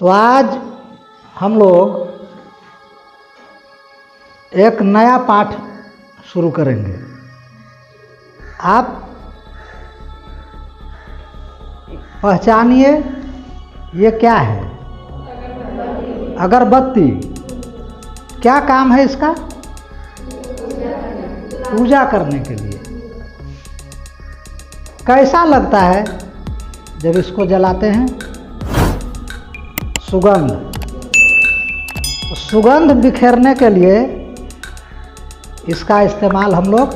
तो आज हम लोग एक नया पाठ शुरू करेंगे। आप पहचानिए ये क्या है। अगरबत्ती। क्या काम है इसका? पूजा करने के लिए। कैसा लगता है जब इसको जलाते हैं? सुगंध। सुगंध बिखेरने के लिए इसका इस्तेमाल हम लोग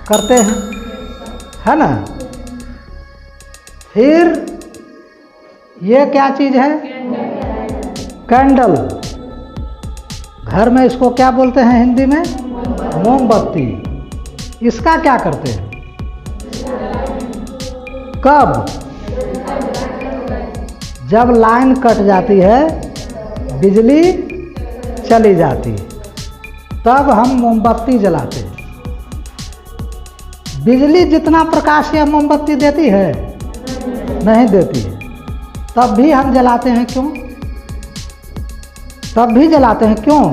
करते हैं, है ना। फिर ये क्या चीज़ है? कैंडल। घर में इसको क्या बोलते हैं हिंदी में? मोमबत्ती। इसका क्या करते हैं? कब? जब लाइन कट जाती है, बिजली चली जाती है, तब हम मोमबत्ती जलाते हैं। बिजली जितना प्रकाश यह मोमबत्ती देती है नहीं देती है, तब भी हम जलाते हैं। क्यों? तब भी जलाते हैं क्यों?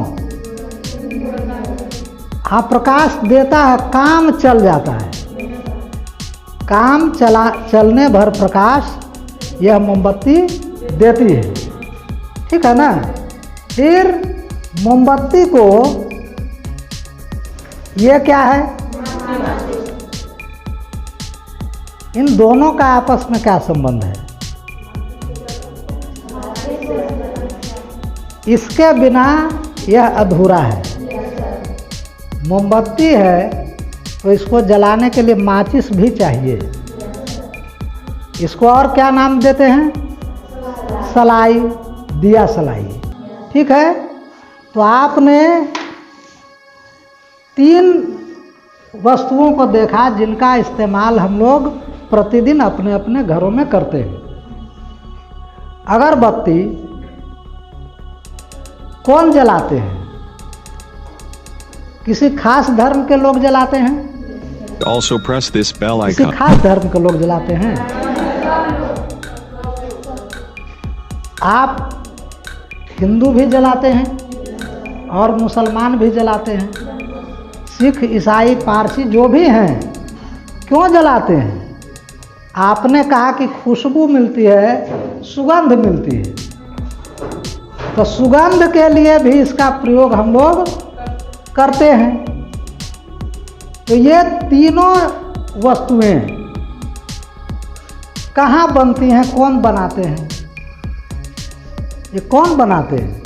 हाँ, प्रकाश देता है, काम चल जाता है। काम चलने भर प्रकाश यह मोमबत्ती देती है, ठीक है ना। फिर मोमबत्ती को, ये क्या है? इन दोनों का आपस में क्या संबंध है? इसके बिना यह अधूरा है। मोमबत्ती है तो इसको जलाने के लिए माचिस भी चाहिए। इसको और क्या नाम देते हैं? सलाई, दिया सलाई, ठीक है। तो आपने 3 वस्तुओं को देखा जिनका इस्तेमाल हम लोग प्रतिदिन अपने अपने घरों में करते हैं। अगरबत्ती कौन जलाते हैं? किसी खास धर्म के लोग जलाते हैं। Also press this bell icon. किसी खास धर्म के लोग जलाते हैं। आप हिंदू भी जलाते हैं और मुसलमान भी जलाते हैं। सिख, ईसाई, पारसी जो भी हैं, क्यों जलाते हैं? आपने कहा कि खुशबू मिलती है, सुगंध मिलती है, तो सुगंध के लिए भी इसका प्रयोग हम लोग करते हैं। तो ये तीनों वस्तुएं कहाँ बनती हैं? कौन बनाते हैं? ये कौन बनाते हैं?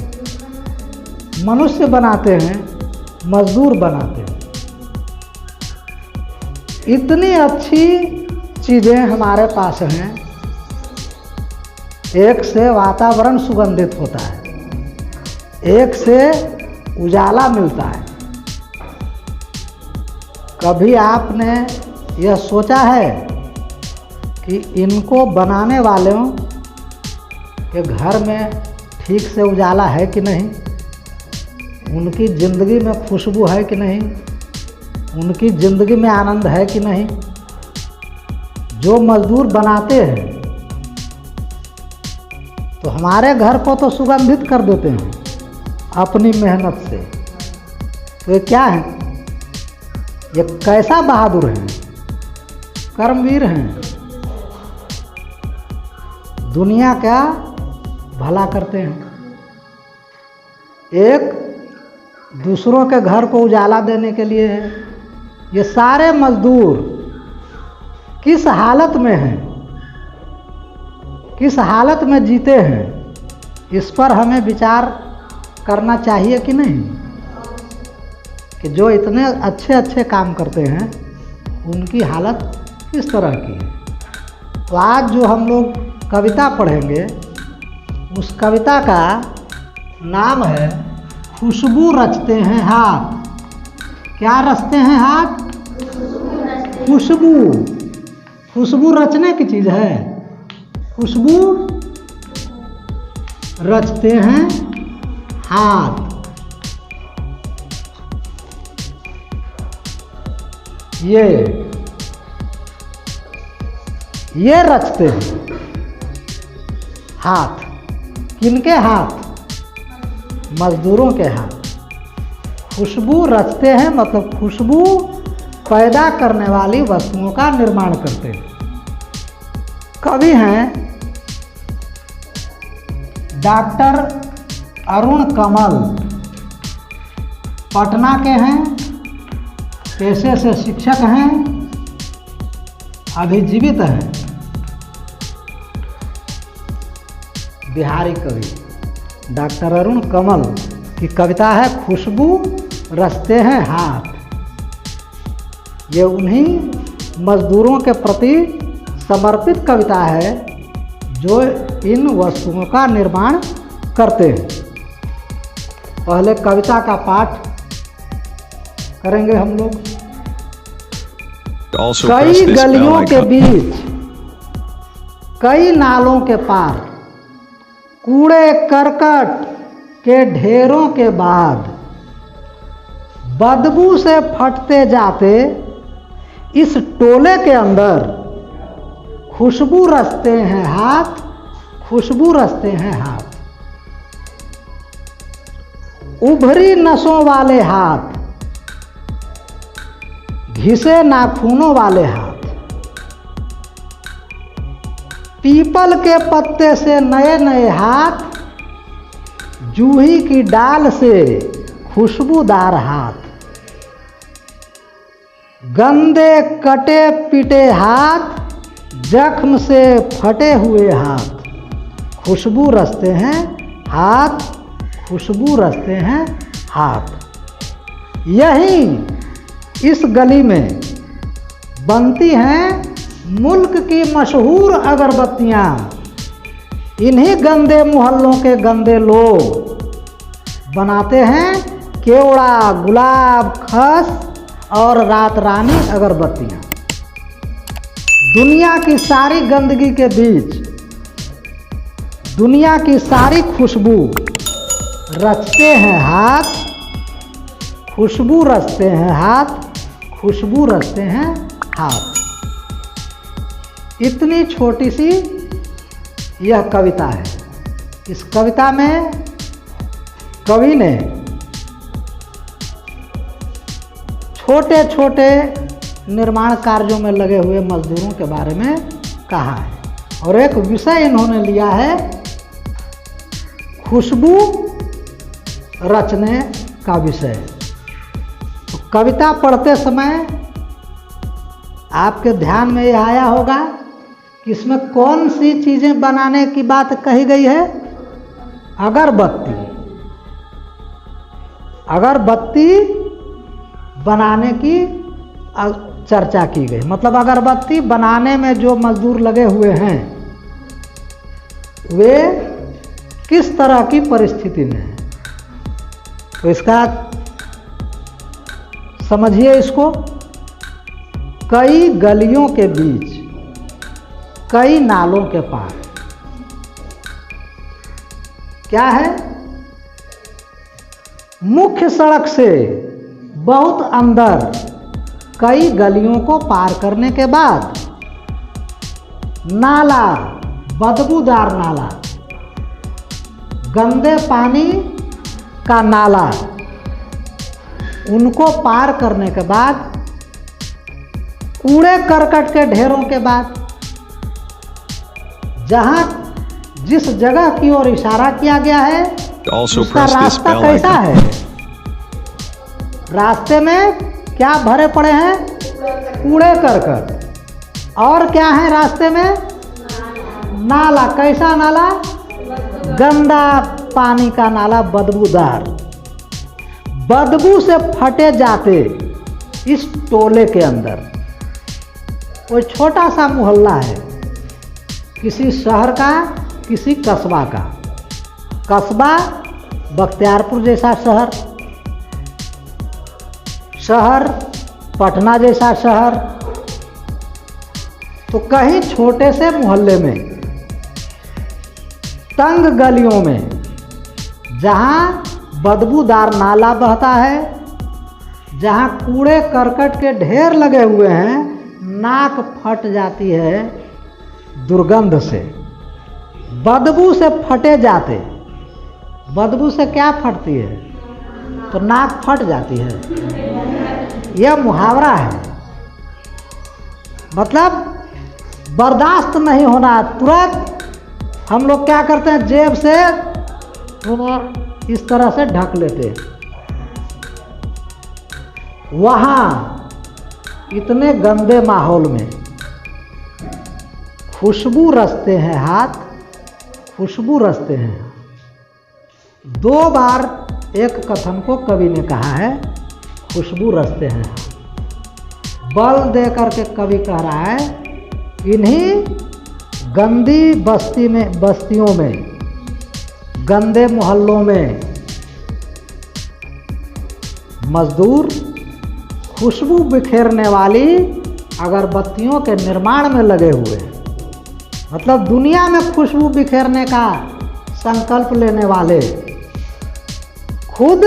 मनुष्य बनाते हैं, मजदूर बनाते हैं। इतनी अच्छी चीज़ें हमारे पास हैं। एक से वातावरण सुगंधित होता है, एक से उजाला मिलता है। कभी आपने यह सोचा है कि इनको बनाने वालों के घर में ठीक से उजाला है कि नहीं? उनकी ज़िंदगी में खुशबू है कि नहीं? उनकी ज़िंदगी में आनंद है कि नहीं? जो मजदूर बनाते हैं तो हमारे घर को तो सुगंधित कर देते हैं अपनी मेहनत से। तो ये क्या है? ये कैसा बहादुर हैं, कर्मवीर हैं, दुनिया का भला करते हैं। एक दूसरों के घर को उजाला देने के लिए है। ये सारे मजदूर किस हालत में हैं, किस हालत में जीते हैं, इस पर हमें विचार करना चाहिए कि नहीं? कि जो इतने अच्छे अच्छे काम करते हैं उनकी हालत किस तरह की है। तो आज जो हम लोग कविता पढ़ेंगे, उस कविता का नाम है खुशबू रचते हैं हाथ। क्या रचते हैं हाथ? खुशबू। खुशबू रचने की चीज़ है। खुशबू रचते हैं हाथ। ये रचते हैं हाथ। किनके हाथ? मजदूरों के हाथ। खुशबू रचते हैं मतलब खुशबू पैदा करने वाली वस्तुओं का निर्माण करते हैं। कवि हैं डॉक्टर अरुण कमल, पटना के हैं, पेशे से शिक्षक हैं, अभी जीवित हैं। बिहारी कवि डॉक्टर अरुण कमल की कविता है खुशबू रचते हैं हाथ। ये उन्हीं मजदूरों के प्रति समर्पित कविता है जो इन वस्तुओं का निर्माण करते हैं। पहले कविता का पाठ करेंगे हम लोग। Also कई press this bell गलियों के icon. बीच, कई नालों के पार, कूड़े करकट के ढेरों के बाद, बदबू से फटते जाते इस टोले के अंदर, खुशबू रचते हैं हाथ, खुशबू रचते हैं हाथ। उभरी नसों वाले हाथ, घिसे नाखूनों वाले हाथ, पीपल के पत्ते से नए नए हाथ, जूही की डाल से खुशबूदार हाथ, गंदे कटे पिटे हाथ, जख्म से फटे हुए हाथ, खुशबू रचते हैं हाथ, खुशबू रचते हैं हाथ। यही इस गली में बनती हैं मुल्क की मशहूर अगरबत्तियाँ। इन्हीं गंदे मोहल्लों के गंदे लोग बनाते हैं केवड़ा, गुलाब, खस और रात रानी अगरबत्तियाँ। दुनिया की सारी गंदगी के बीच, दुनिया की सारी खुशबू रचते हैं हाथ, खुशबू रचते हैं हाथ, खुशबू रचते हैं हाथ। इतनी छोटी सी यह कविता है। इस कविता में कवि ने छोटे छोटे निर्माण कार्यों में लगे हुए मजदूरों के बारे में कहा है और एक विषय इन्होंने लिया है खुशबू रचने का विषय। तो कविता पढ़ते समय आपके ध्यान में यह आया होगा कि इसमें कौन सी चीज़ें बनाने की बात कही गई है? अगरबत्ती। अगरबत्ती बनाने की चर्चा की गई। मतलब अगरबत्ती बनाने में जो मजदूर लगे हुए हैं वे किस तरह की परिस्थिति में हैं। तो इसका समझिए इसको। कई गलियों के बीच, कई नालों के पार। क्या है? मुख्य सड़क से बहुत अंदर कई गलियों को पार करने के बाद नाला, बदबूदार नाला, गंदे पानी का नाला, उनको पार करने के बाद कूड़े करकट के ढेरों के बाद, जहां जिस जगह की ओर इशारा किया गया है उसका रास्ता कैसा है? रास्ते में क्या भरे पड़े हैं? कूड़े करकट। और क्या है रास्ते में? नाला। कैसा नाला? गंदा पानी का नाला, बदबूदार। बदबू से फटे जाते इस टोले के अंदर, कोई छोटा सा मोहल्ला है, किसी शहर का, किसी कस्बा का। कस्बा बख्तियारपुर जैसा शहर, शहर पटना जैसा शहर। तो कहीं छोटे से मोहल्ले में, तंग गलियों में, जहां बदबूदार नाला बहता है, जहां कूड़े करकट के ढेर लगे हुए हैं, नाक फट जाती है दुर्गंध से। बदबू से फटे जाते। बदबू से क्या फटती है? तो नाक फट जाती है। यह मुहावरा है। मतलब बर्दाश्त नहीं होना, तुरंत हम लोग क्या करते हैं, जेब से इस तरह से ढक लेते। वहाँ इतने गंदे माहौल में खुशबू रचते हैं हाथ, खुशबू रचते हैं। 2 बार एक कथन को कवि ने कहा है, खुशबू रचते हैं। बल दे करके कवि कह रहा है, इन्हीं गंदी बस्तियों में, गंदे मोहल्लों में मजदूर खुशबू बिखेरने वाली अगरबत्तियों के निर्माण में लगे हुए हैं। मतलब दुनिया में खुशबू बिखेरने का संकल्प लेने वाले खुद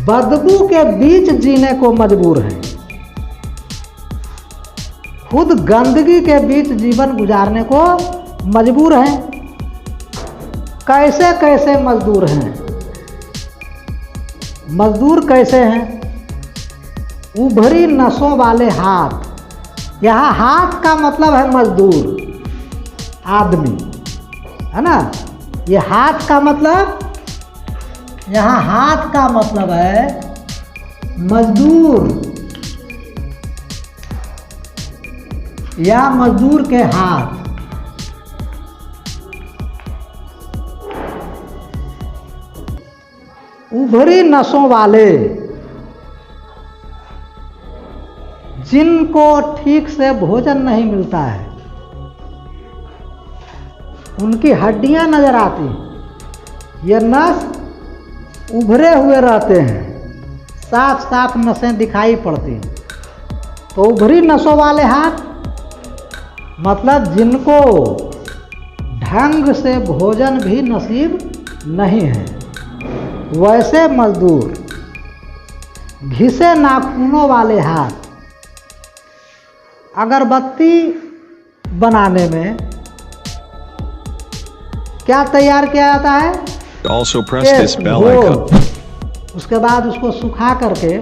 बदबू के बीच जीने को मजबूर हैं, खुद गंदगी के बीच जीवन गुजारने को मजबूर हैं। कैसे कैसे मजदूर हैं? मजदूर कैसे हैं? उभरी नसों वाले हाथ। यहाँ हाथ का मतलब है मजदूर, आदमी, है ना। ये हाथ का मतलब, यहाँ हाथ का मतलब है मजदूर या मजदूर के हाथ। उभरी नसों वाले, जिनको ठीक से भोजन नहीं मिलता है, उनकी हड्डियां नजर आती, ये नस उभरे हुए रहते हैं, साफ साफ नसें दिखाई पड़ती। तो उभरी नसों वाले हाथ मतलब जिनको ढंग से भोजन भी नसीब नहीं है, वैसे मजदूर। घिसे नाखूनों वाले हाथ। अगरबत्ती बनाने में क्या तैयार किया जाता है? Also press this bell icon. उसके बाद उसको सुखा करके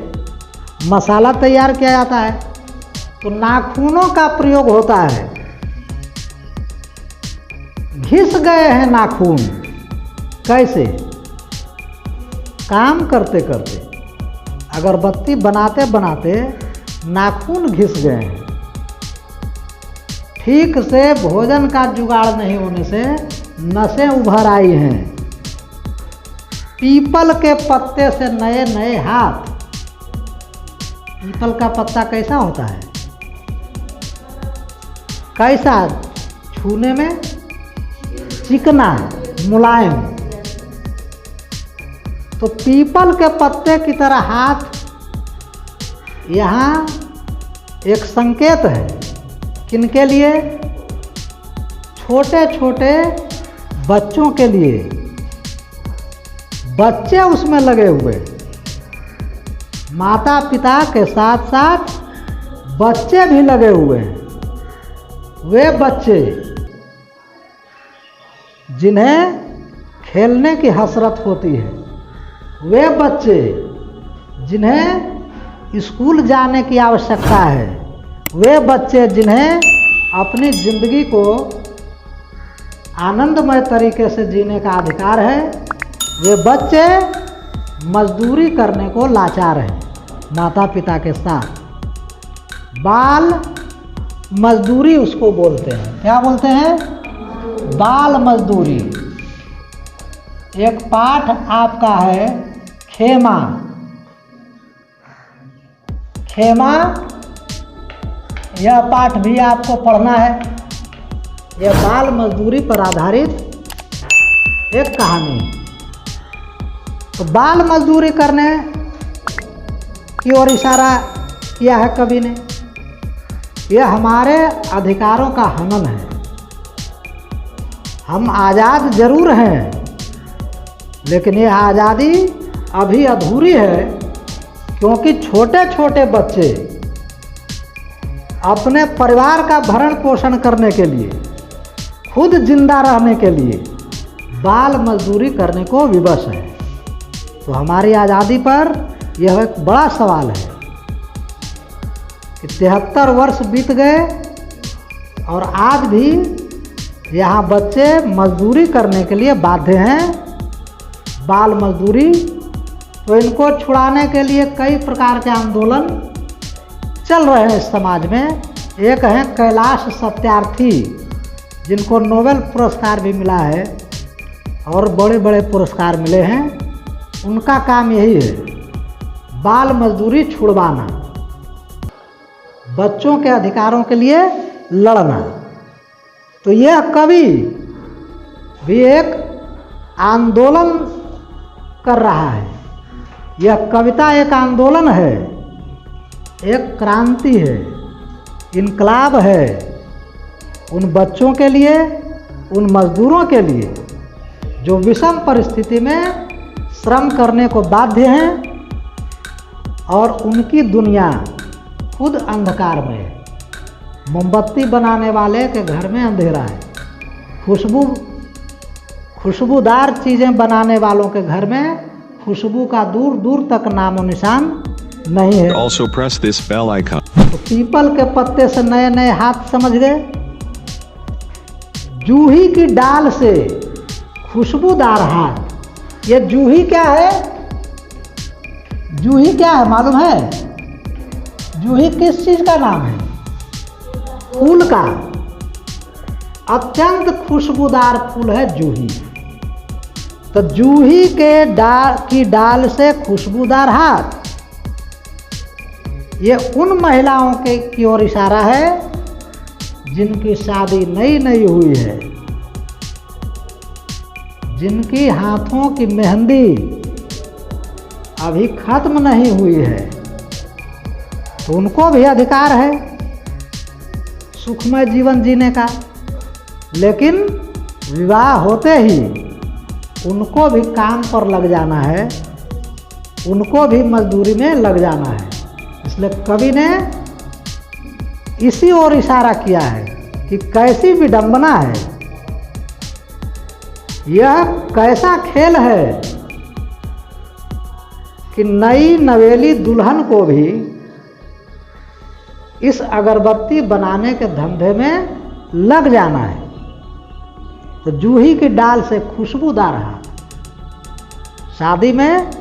मसाला तैयार किया जाता है। तो नाखूनों का प्रयोग होता है। घिस गए हैं नाखून। कैसे? काम करते करते, अगरबत्ती बनाते बनाते नाखून घिस गए हैं। ठीक से भोजन का जुगाड़ नहीं होने से नसें उभर आई हैं। पीपल के पत्ते से नए नए हाथ। पीपल का पत्ता कैसा होता है? कैसा? छूने में चिकना, मुलायम। तो पीपल के पत्ते की तरह हाथ यहाँ एक संकेत है। किनके लिए? छोटे छोटे बच्चों के लिए। बच्चे उसमें लगे हुए, माता पिता के साथ साथ बच्चे भी लगे हुए हैं। वे बच्चे जिन्हें खेलने की हसरत होती है, वे बच्चे जिन्हें स्कूल जाने की आवश्यकता है, वे बच्चे जिन्हें अपनी जिंदगी को आनंदमय तरीके से जीने का अधिकार है, वे बच्चे मजदूरी करने को लाचार हैं माता पिता के साथ। बाल मजदूरी उसको बोलते हैं। क्या बोलते हैं? बाल मजदूरी। एक पाठ आपका है खेमा। खेमा, यह पाठ भी आपको पढ़ना है। यह बाल मजदूरी पर आधारित एक कहानी। तो बाल मजदूरी करने की ओर इशारा किया है कवि ने। यह हमारे अधिकारों का हनन है। हम आज़ाद जरूर हैं, लेकिन यह आज़ादी अभी अधूरी है, क्योंकि छोटे छोटे बच्चे अपने परिवार का भरण पोषण करने के लिए खुद जिंदा रहने के लिए बाल मजदूरी करने को विवश है। तो हमारी आज़ादी पर यह एक बड़ा सवाल है कि 73 वर्ष बीत गए और आज भी यहाँ बच्चे मजदूरी करने के लिए बाध्य हैं, बाल मजदूरी। तो इनको छुड़ाने के लिए कई प्रकार के आंदोलन चल रहे हैं इस समाज में। एक हैं कैलाश सत्यार्थी, जिनको नोबेल पुरस्कार भी मिला है और बड़े बड़े पुरस्कार मिले हैं। उनका काम यही है, बाल मजदूरी छुड़वाना, बच्चों के अधिकारों के लिए लड़ना। तो यह कवि भी एक आंदोलन कर रहा है। यह कविता एक आंदोलन है, एक क्रांति है, इनकलाब है उन बच्चों के लिए, उन मजदूरों के लिए जो विषम परिस्थिति में श्रम करने को बाध्य हैं और उनकी दुनिया खुद अंधकार में है। मोमबत्ती बनाने वाले के घर में अंधेरा है, खुशबूदार चीज़ें बनाने वालों के घर में खुशबू का दूर दूर तक नामो निशान नहीं है। Also press this bell icon. तो पीपल के पत्ते से नए नए हाथ समझ गए, जूही की डाल से खुशबूदार हाथ। ये जूही क्या है? जूही क्या है मालूम है? जूही किस चीज का नाम है? फूल का। अत्यंत खुशबूदार फूल है जूही। तो जूही की डाल से खुशबूदार हाथ, ये उन महिलाओं की ओर इशारा है जिनकी शादी नई नई हुई है, जिनकी हाथों की मेहंदी अभी खत्म नहीं हुई है। तो उनको भी अधिकार है सुखमय जीवन जीने का, लेकिन विवाह होते ही उनको भी काम पर लग जाना है, उनको भी मजदूरी में लग जाना है। इसलिए कवि ने इसी ओर इशारा किया है कि कैसी विडंबना है, यह कैसा खेल है कि नई नवेली दुल्हन को भी इस अगरबत्ती बनाने के धंधे में लग जाना है। तो जूही की डाल से खुशबूदार हाथ, शादी में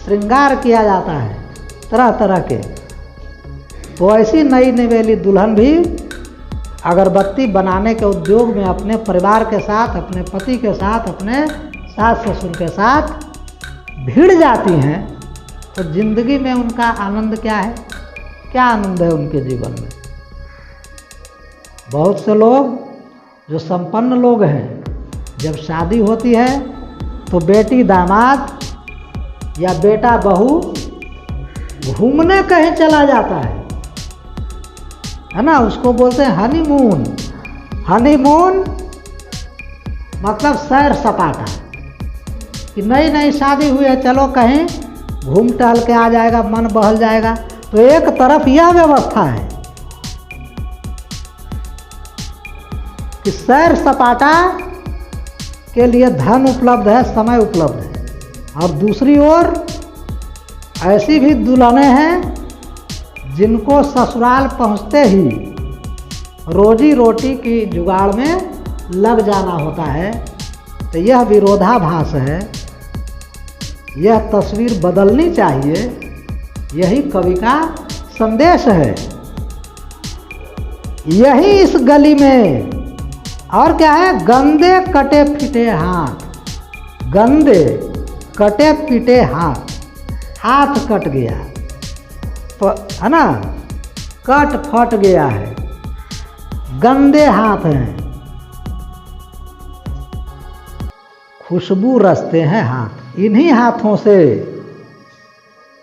श्रृंगार किया जाता है तरह तरह के। तो ऐसी नई नवेली दुल्हन भी अगरबत्ती बनाने के उद्योग में अपने परिवार के साथ, अपने पति के साथ, अपने सास ससुर के साथ भिड़ जाती हैं। तो जिंदगी में उनका आनंद क्या है? क्या आनंद है उनके जीवन में? बहुत से लोग जो संपन्न लोग हैं, जब शादी होती है तो बेटी दामाद या बेटा बहू घूमने कहीं चला जाता है ना। उसको बोलते हैं हनीमून। हनीमून मतलब सैर सपाटा, कि नई नई शादी हुई है, चलो कहीं घूम टहल के आ जाएगा, मन बहल जाएगा। तो एक तरफ यह व्यवस्था है कि सैर सपाटा के लिए धन उपलब्ध है, समय उपलब्ध है, और दूसरी ओर ऐसी भी दुल्हनें हैं जिनको ससुराल पहुंचते ही रोजी रोटी की जुगाड़ में लग जाना होता है। तो यह विरोधाभास है, यह तस्वीर बदलनी चाहिए। यही कवि का संदेश है। यही इस गली में और क्या है? गंदे कटे फिटे हाथ, गंदे कटे पिटे हाथ, हाथ कट गया तो है ना, कट फट गया है, गंदे हाथ हैं, खुशबू रचते हैं हाथ। इन्हीं हाथों से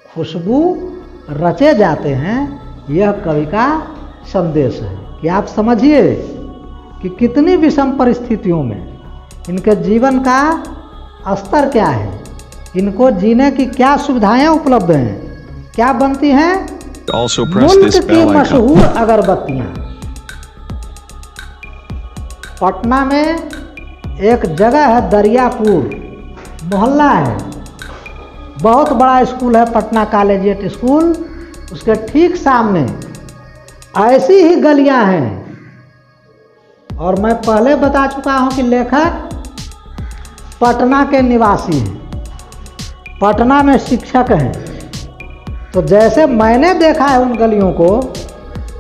खुशबू रचे जाते हैं। यह कवि का संदेश है कि आप समझिए कि कितनी विषम परिस्थितियों में इनके जीवन का स्तर क्या है, इनको जीने की क्या सुविधाएं उपलब्ध हैं, क्या बनती हैं? मुल्क की मशहूर अगरबत्तियां। पटना में एक जगह है दरियापुर, मोहल्ला है, बहुत बड़ा स्कूल है पटना कॉलेजिएट स्कूल, उसके ठीक सामने ऐसी ही गलियां हैं। और मैं पहले बता चुका हूं कि लेखक पटना के निवासी हैं, पटना में शिक्षक हैं। तो जैसे मैंने देखा है उन गलियों को,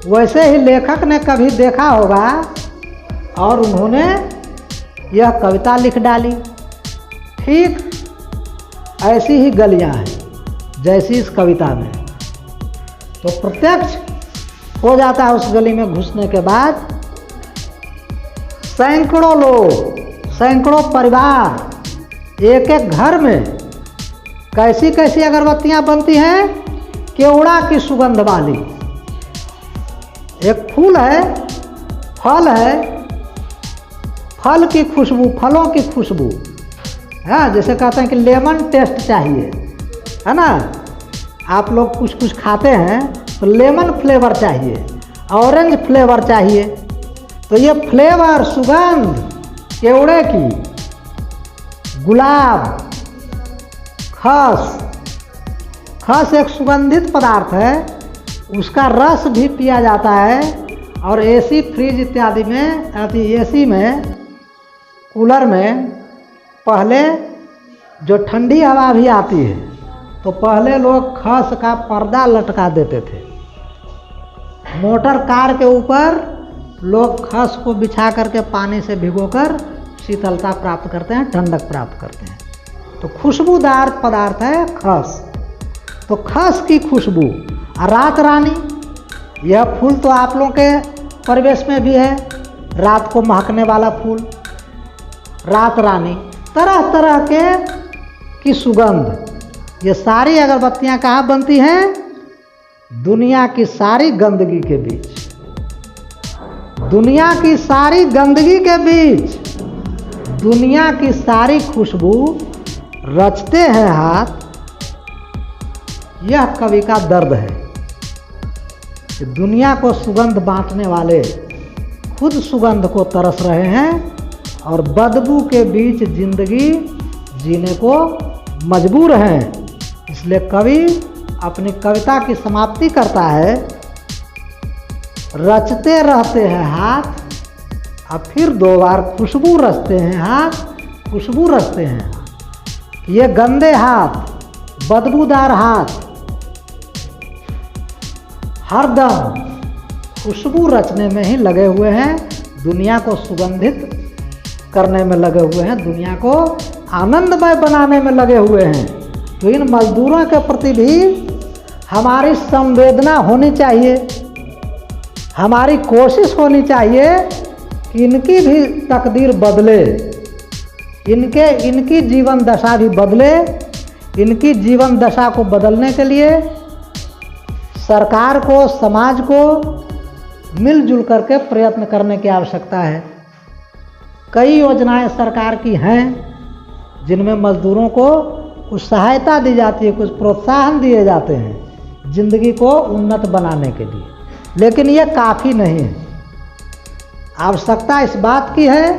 वैसे ही लेखक ने कभी देखा होगा और उन्होंने यह कविता लिख डाली। ठीक ऐसी ही गलियां हैं जैसी इस कविता में। तो प्रत्यक्ष हो जाता है उस गली में घुसने के बाद, सैकड़ों लोग, सैकड़ों परिवार, एक एक घर में कैसी कैसी अगरबत्तियां बनती हैं, केवड़ा की सुगंध वाली। एक फूल है, फल है, फल की खुशबू, फलों की खुशबू है। जैसे कहते हैं कि लेमन टेस्ट चाहिए, है ना, आप लोग कुछ कुछ खाते हैं तो लेमन फ्लेवर चाहिए, ऑरेंज फ्लेवर चाहिए। तो ये फ्लेवर, सुगंध केवड़े की, गुलाब, खस, खस एक सुगंधित पदार्थ है, उसका रस भी पिया जाता है। और एसी, फ्रिज इत्यादि में, एसी में, कूलर में पहले जो ठंडी हवा भी आती है तो पहले लोग खस का पर्दा लटका देते थे। मोटर कार के ऊपर लोग खस को बिछा करके पानी से भिगोकर शीतलता प्राप्त करते हैं, ठंडक प्राप्त करते हैं। तो खुशबूदार पदार्थ है खस। तो खस की खुशबू। रात रानी, यह फूल तो आप लोगों के परिवेश में भी है, रात को महकने वाला फूल, रात रानी, तरह तरह की सुगंध। ये सारी अगरबत्तियां कहाँ बनती हैं? दुनिया की सारी गंदगी के बीच, दुनिया की सारी गंदगी के बीच, दुनिया की सारी खुशबू रचते हैं हाथ। यह कवि का दर्द है कि दुनिया को सुगंध बांटने वाले खुद सुगंध को तरस रहे हैं और बदबू के बीच जिंदगी जीने को मजबूर हैं। इसलिए कवि अपनी कविता की समाप्ति करता है, रचते रहते हैं हाथ और फिर 2 बार खुशबू रचते हैं हाथ, खुशबू रचते हैं। ये गंदे हाथ, बदबूदार हाथ हरदम खुशबू रचने में ही लगे हुए हैं, दुनिया को सुगंधित करने में लगे हुए हैं, दुनिया को आनंदमय बनाने में लगे हुए हैं। तो इन मजदूरों के प्रति भी हमारी संवेदना होनी चाहिए, हमारी कोशिश होनी चाहिए कि इनकी भी तकदीर बदले, इनकी जीवन दशा भी बदले। इनकी जीवन दशा को बदलने के लिए सरकार को, समाज को मिलजुल करके प्रयत्न करने की आवश्यकता है। कई योजनाएं सरकार की हैं जिनमें मजदूरों को कुछ सहायता दी जाती है, कुछ प्रोत्साहन दिए जाते हैं जिंदगी को उन्नत बनाने के लिए, लेकिन ये काफ़ी नहीं है। आवश्यकता इस बात की है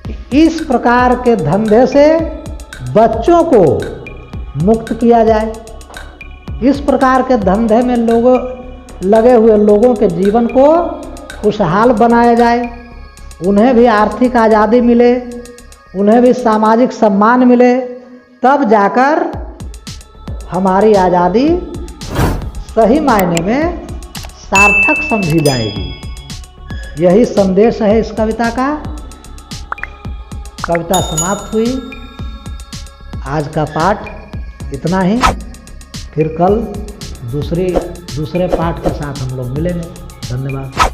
कि इस प्रकार के धंधे से बच्चों को मुक्त किया जाए, इस प्रकार के धंधे में लगे हुए लोगों के जीवन को खुशहाल बनाया जाए, उन्हें भी आर्थिक आज़ादी मिले, उन्हें भी सामाजिक सम्मान मिले, तब जाकर हमारी आज़ादी सही मायने में सार्थक समझी जाएगी। यही संदेश है इस कविता का। कविता समाप्त हुई। आज का पाठ इतना ही, फिर कल दूसरे पाठ के साथ हम लोग मिलेंगे। धन्यवाद।